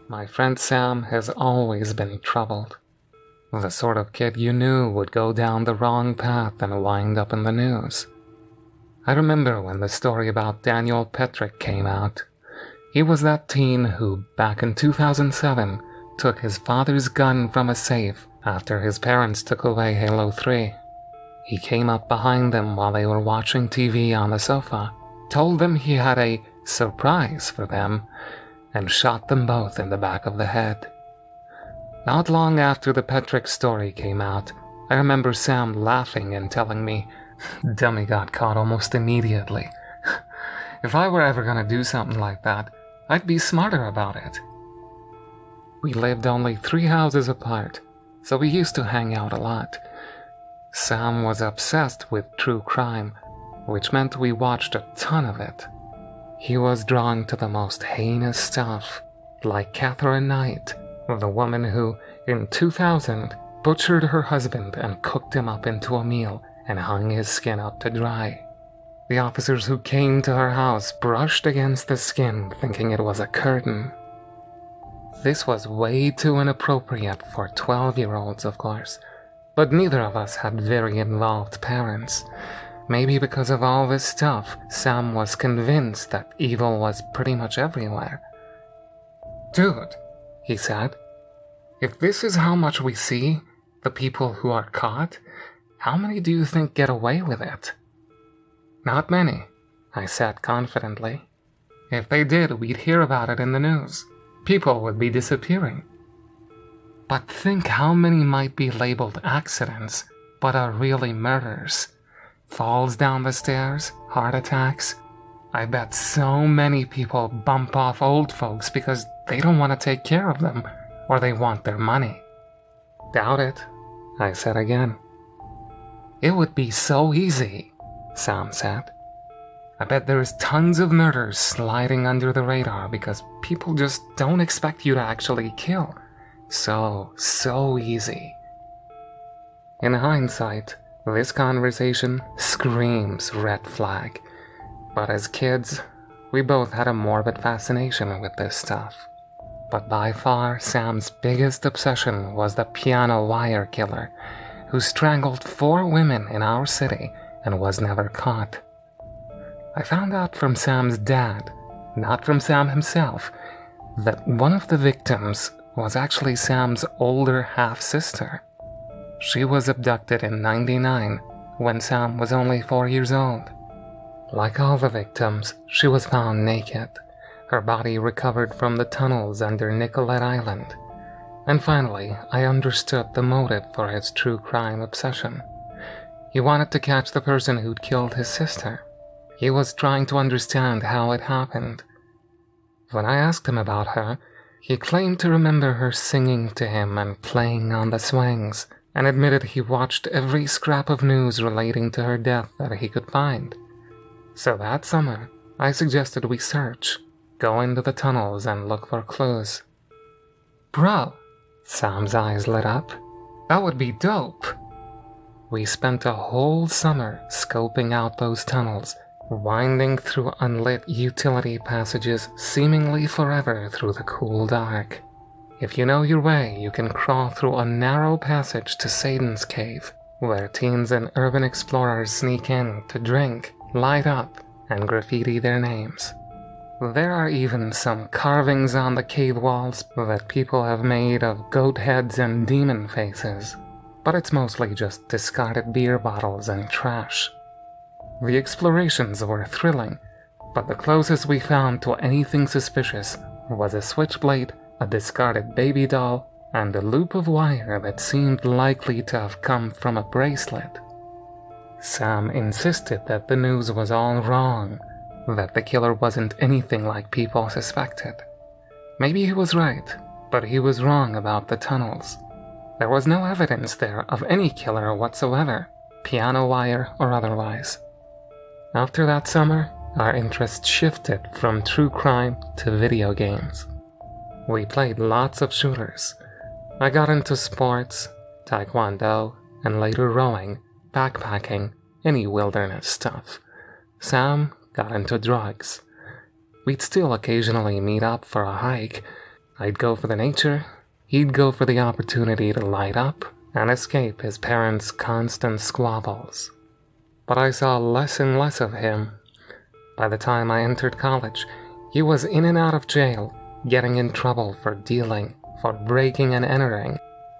My friend Sam has always been troubled. The sort of kid you knew would go down the wrong path and wind up in the news. I remember when the story about Daniel Petric came out. He was that teen who, back in 2007, took his father's gun from a safe after his parents took away Halo 3. He came up behind them while they were watching TV on the sofa, told them he had a surprise for them, and shot them both in the back of the head. Not long after the Petric story came out, I remember Sam laughing and telling me, "Dummy got caught almost immediately. If I were ever gonna do something like that, I'd be smarter about it." We lived only 3 houses apart, so we used to hang out a lot. Sam was obsessed with true crime, which meant we watched a ton of it. He was drawn to the most heinous stuff, like Katherine Knight, the woman who, in 2000, butchered her husband and cooked him up into a meal and hung his skin up to dry. The officers who came to her house brushed against the skin thinking it was a curtain. This was way too inappropriate for 12-year-olds, of course, but neither of us had very involved parents. Maybe because of all this stuff, Sam was convinced that evil was pretty much everywhere. "Dude," he said, "if this is how much we see, the people who are caught, how many do you think get away with it?" "Not many," I said confidently. "If they did, we'd hear about it in the news. People would be disappearing. But think how many might be labeled accidents, but are really murders. Falls down the stairs, heart attacks. I bet so many people bump off old folks because they don't want to take care of them, or they want their money." "Doubt it," I said again. "It would be so easy," Sam said. "I bet there's tons of murders sliding under the radar because people just don't expect you to actually kill. So easy." In hindsight, this conversation screams red flag. But as kids, we both had a morbid fascination with this stuff. But by far, Sam's biggest obsession was the piano wire killer, who strangled 4 women in our city and was never caught. I found out from Sam's dad, not from Sam himself, that one of the victims was actually Sam's older half-sister. She was abducted in '99 when Sam was only 4 years old. Like all the victims, she was found naked, her body recovered from the tunnels under Nicollet Island. And finally, I understood the motive for his true crime obsession. He wanted to catch the person who'd killed his sister. He was trying to understand how it happened. When I asked him about her, he claimed to remember her singing to him and playing on the swings, and admitted he watched every scrap of news relating to her death that he could find. So that summer, I suggested we search, go into the tunnels and look for clues. "Bro," Sam's eyes lit up, "that would be dope." We spent a whole summer scoping out those tunnels, winding through unlit utility passages seemingly forever through the cool dark. If you know your way, you can crawl through a narrow passage to Satan's Cave, where teens and urban explorers sneak in to drink, light up, and graffiti their names. There are even some carvings on the cave walls that people have made of goat heads and demon faces, but it's mostly just discarded beer bottles and trash. The explorations were thrilling, but the closest we found to anything suspicious was a switchblade, a discarded baby doll, and a loop of wire that seemed likely to have come from a bracelet. Sam insisted that the news was all wrong, that the killer wasn't anything like people suspected. Maybe he was right, but he was wrong about the tunnels. There was no evidence there of any killer whatsoever, piano wire or otherwise. After that summer, our interest shifted from true crime to video games. We played lots of shooters. I got into sports, taekwondo, and later rowing, backpacking, any wilderness stuff. Sam got into drugs. We'd still occasionally meet up for a hike, I'd go for the nature, he'd go for the opportunity to light up and escape his parents' constant squabbles. But I saw less and less of him. By the time I entered college, he was in and out of jail, getting in trouble for dealing, for breaking and entering,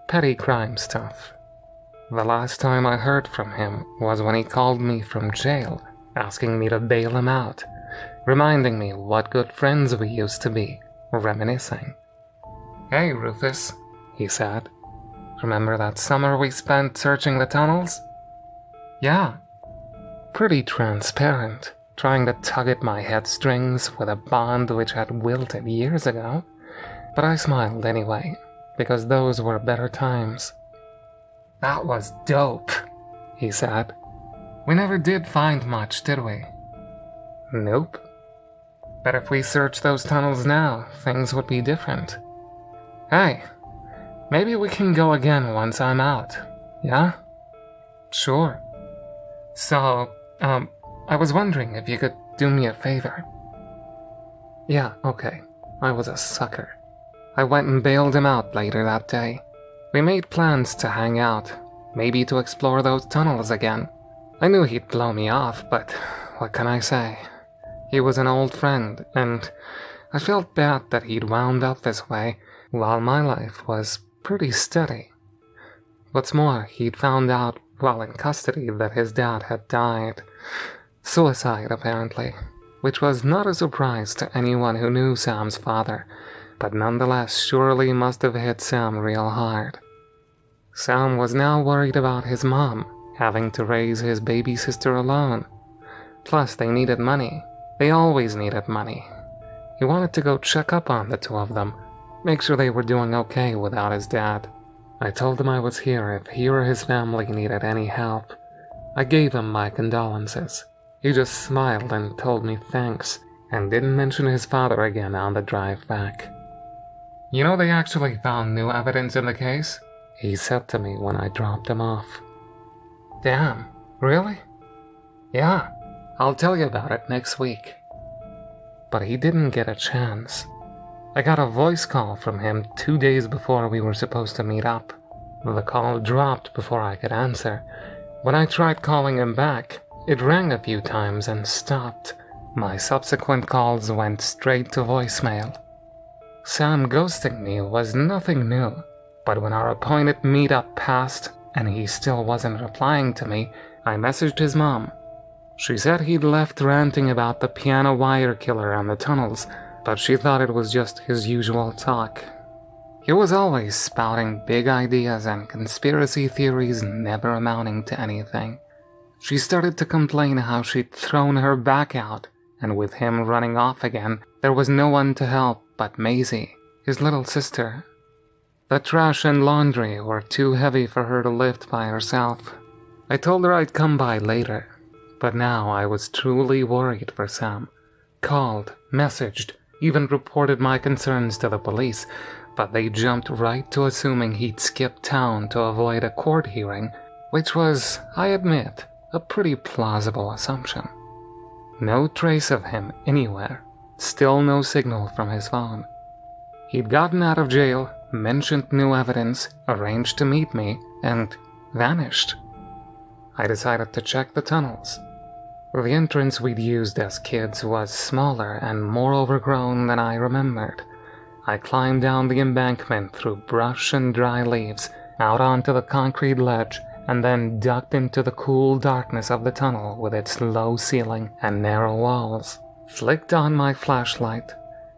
petty crime stuff. The last time I heard from him was when he called me from jail, asking me to bail him out, reminding me what good friends we used to be, reminiscing. "Hey, Rufus," he said. "Remember that summer we spent searching the tunnels?" "Yeah." Pretty transparent, trying to tug at my headstrings with a bond which had wilted years ago, but I smiled anyway, because those were better times. "That was dope," he said. "We never did find much, did we?" "Nope. But if we searched those tunnels now, things would be different. Hey, maybe we can go again once I'm out, yeah?" "Sure. So, I was wondering if you could do me a favor." "Yeah, okay. I was a sucker. I went and bailed him out later that day. We made plans to hang out, maybe to explore those tunnels again. I knew he'd blow me off, but what can I say? He was an old friend, and I felt bad that he'd wound up this way while my life was pretty steady. What's more, he'd found out while in custody that his dad had died. Suicide, apparently, which was not a surprise to anyone who knew Sam's father, but nonetheless surely must have hit Sam real hard. Sam was now worried about his mom, having to raise his baby sister alone. Plus, they needed money. They always needed money. He wanted to go check up on the two of them, make sure they were doing okay without his dad. I told him I was here if he or his family needed any help. I gave him my condolences. He just smiled and told me thanks, and didn't mention his father again on the drive back. "You know they actually found new evidence in the case?" he said to me when I dropped him off. "Damn, really?" "Yeah, I'll tell you about it next week." But he didn't get a chance. I got a voice call from him 2 days before we were supposed to meet up. The call dropped before I could answer. When I tried calling him back, it rang a few times and stopped. My subsequent calls went straight to voicemail. Sam ghosting me was nothing new, but when our appointed meetup passed and he still wasn't replying to me, I messaged his mom. She said he'd left ranting about the piano wire killer and the tunnels, but she thought it was just his usual talk. He was always spouting big ideas and conspiracy theories never amounting to anything. She started to complain how she'd thrown her back out, and with him running off again, there was no one to help but Maisie, his little sister. The trash and laundry were too heavy for her to lift by herself. I told her I'd come by later, but now I was truly worried for Sam. Called, messaged, even reported my concerns to the police, but they jumped right to assuming he'd skipped town to avoid a court hearing, which was, I admit, a pretty plausible assumption. No trace of him anywhere, still no signal from his phone. He'd gotten out of jail, mentioned new evidence, arranged to meet me, and vanished. I decided to check the tunnels. The entrance we'd used as kids was smaller and more overgrown than I remembered. I climbed down the embankment through brush and dry leaves, out onto the concrete ledge, and then ducked into the cool darkness of the tunnel with its low ceiling and narrow walls. Flicked on my flashlight.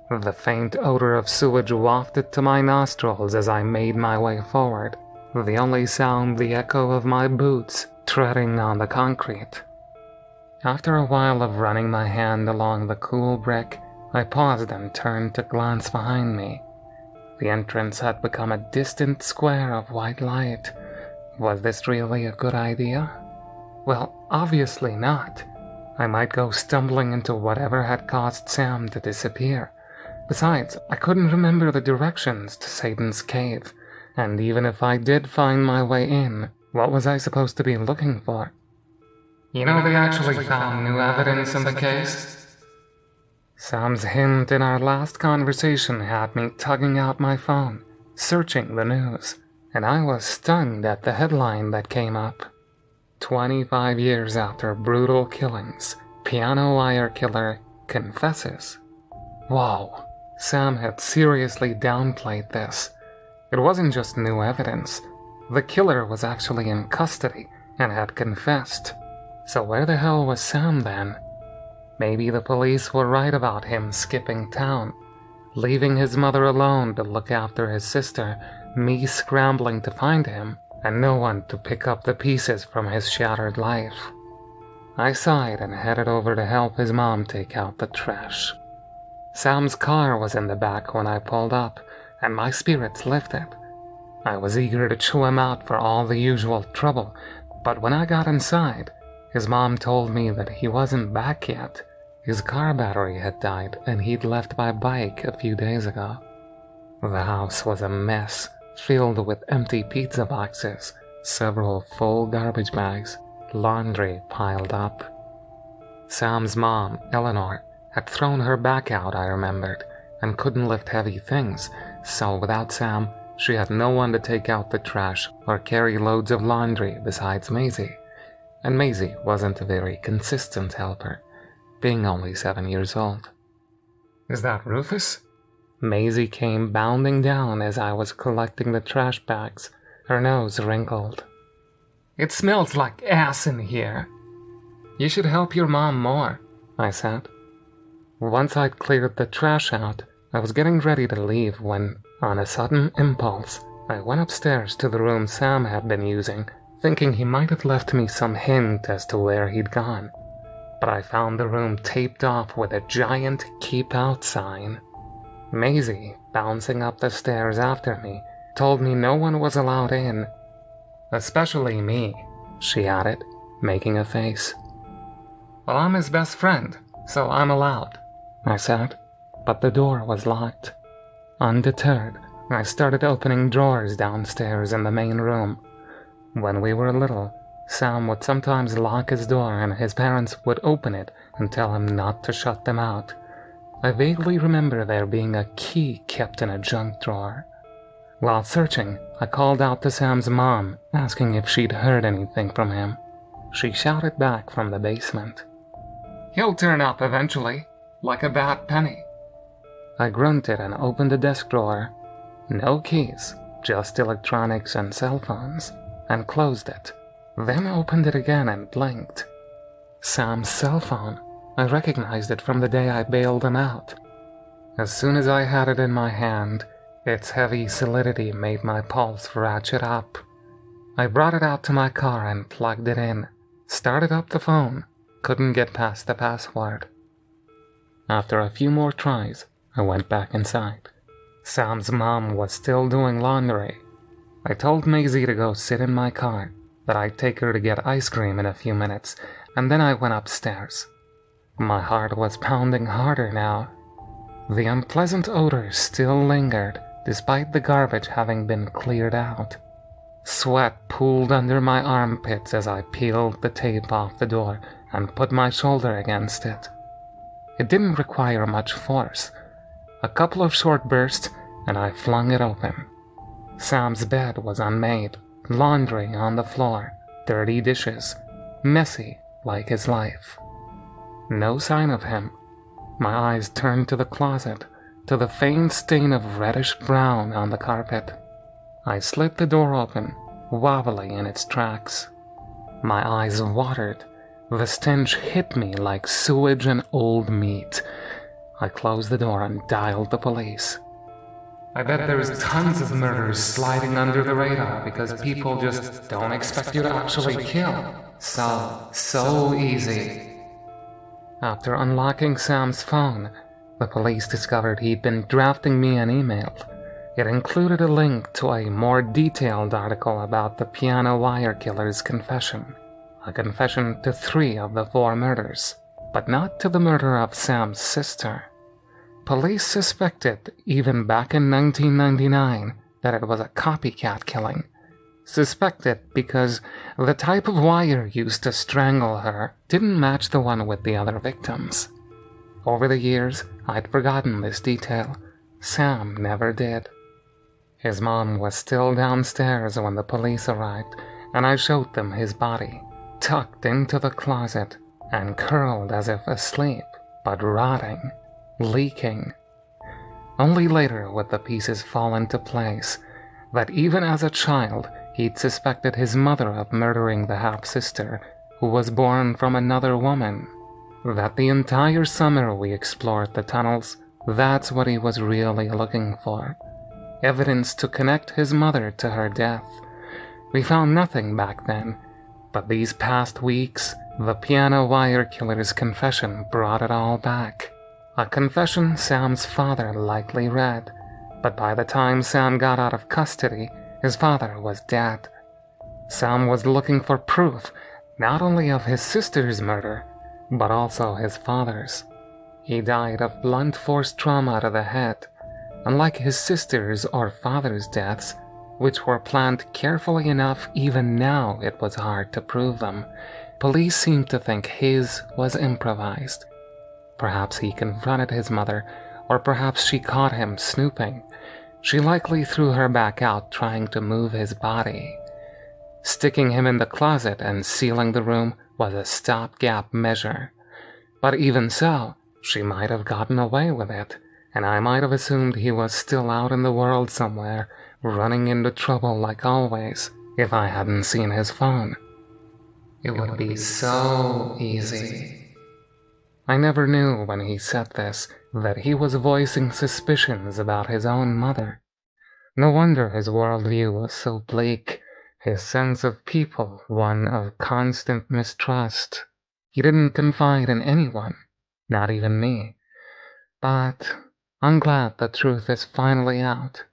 The faint odor of sewage wafted to my nostrils as I made my way forward, the only sound the echo of my boots treading on the concrete. After a while of running my hand along the cool brick, I paused and turned to glance behind me. The entrance had become a distant square of white light. Was this really a good idea? Well, obviously not. I might go stumbling into whatever had caused Sam to disappear. Besides, I couldn't remember the directions to Satan's cave, and even if I did find my way in, what was I supposed to be looking for? "You know they actually found new evidence in the case?" Sam's hint in our last conversation had me tugging out my phone, searching the news, and I was stunned at the headline that came up. 25 years after brutal killings, piano wire killer confesses. Whoa, Sam had seriously downplayed this. It wasn't just new evidence. The killer was actually in custody and had confessed. So where the hell was Sam then? Maybe the police were right about him skipping town, leaving his mother alone to look after his sister, me scrambling to find him, and no one to pick up the pieces from his shattered life. I sighed and headed over to help his mom take out the trash. Sam's car was in the back when I pulled up, and my spirits lifted. I was eager to chew him out for all the usual trouble, but when I got inside, his mom told me that he wasn't back yet. His car battery had died, and he'd left by bike a few days ago. The house was a mess, filled with empty pizza boxes, several full garbage bags, laundry piled up. Sam's mom, Eleanor, had thrown her back out, I remembered, and couldn't lift heavy things, so without Sam, she had no one to take out the trash or carry loads of laundry besides Maisie. And Maisie wasn't a very consistent helper, being only 7 years old. "Is that Rufus?" Maisie came bounding down as I was collecting the trash bags, her nose wrinkled. "It smells like ass in here." "You should help your mom more," I said. Once I'd cleared the trash out, I was getting ready to leave when, on a sudden impulse, I went upstairs to the room Sam had been using, thinking he might have left me some hint as to where he'd gone. But I found the room taped off with a giant "Keep Out" sign. Maisie, bouncing up the stairs after me, told me no one was allowed in. "Especially me," she added, making a face. "Well, I'm his best friend, so I'm allowed," I said, but the door was locked. Undeterred, I started opening drawers downstairs in the main room. When we were little, Sam would sometimes lock his door and his parents would open it and tell him not to shut them out. I vaguely remember there being a key kept in a junk drawer. While searching, I called out to Sam's mom, asking if she'd heard anything from him. She shouted back from the basement, "He'll turn up eventually, like a bad penny." I grunted and opened the desk drawer. No keys, just electronics and cell phones, and closed it. Then opened it again and blinked. Sam's cell phone. I recognized it from the day I bailed him out. As soon as I had it in my hand, its heavy solidity made my pulse ratchet up. I brought it out to my car and plugged it in. Started up the phone. Couldn't get past the password. After a few more tries, I went back inside. Sam's mom was still doing laundry. I told Maisie to go sit in my car, that I'd take her to get ice cream in a few minutes, and then I went upstairs. My heart was pounding harder now. The unpleasant odor still lingered, despite the garbage having been cleared out. Sweat pooled under my armpits as I peeled the tape off the door and put my shoulder against it. It didn't require much force. A couple of short bursts, and I flung it open. Sam's bed was unmade, laundry on the floor, dirty dishes, messy like his life. No sign of him. My eyes turned to the closet, to the faint stain of reddish-brown on the carpet. I slid the door open, wobbly in its tracks. My eyes watered. The stench hit me like sewage and old meat. I closed the door and dialed the police. "I bet there's tons of murders sliding under the radar because people just don't expect you to actually kill. So easy." After unlocking Sam's phone, the police discovered he'd been drafting me an email. It included a link to a more detailed article about the piano wire killer's confession. A confession to 3 of the 4 murders, but not to the murder of Sam's sister. Police suspected, even back in 1999, that it was a copycat killing. Suspected because the type of wire used to strangle her didn't match the one with the other victims. Over the years, I'd forgotten this detail. Sam never did. His mom was still downstairs when the police arrived, and I showed them his body, tucked into the closet and curled as if asleep, but rotting, leaking. Only later would the pieces fall into place, that even as a child, he'd suspected his mother of murdering the half-sister, who was born from another woman. That the entire summer we explored the tunnels, that's what he was really looking for. Evidence to connect his mother to her death. We found nothing back then, but these past weeks, the piano wire killer's confession brought it all back. A confession Sam's father likely read, but by the time Sam got out of custody, his father was dead. Sam was looking for proof, not only of his sister's murder, but also his father's. He died of blunt force trauma to the head. Unlike his sister's or father's deaths, which were planned carefully enough even now it was hard to prove them, police seemed to think his was improvised. Perhaps he confronted his mother, or perhaps she caught him snooping. She likely threw her back out trying to move his body. Sticking him in the closet and sealing the room was a stopgap measure. But even so, she might have gotten away with it, and I might have assumed he was still out in the world somewhere, running into trouble like always, if I hadn't seen his phone. It would be so easy. I never knew when he said this that he was voicing suspicions about his own mother. No wonder his worldview was so bleak, his sense of people one of constant mistrust. He didn't confide in anyone, not even me. But I'm glad the truth is finally out.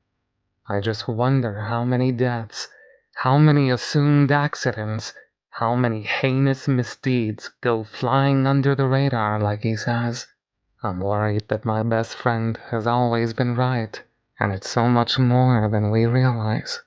I just wonder how many deaths, how many assumed accidents, how many heinous misdeeds go flying under the radar like he says. I'm worried that my best friend has always been right, and it's so much more than we realize.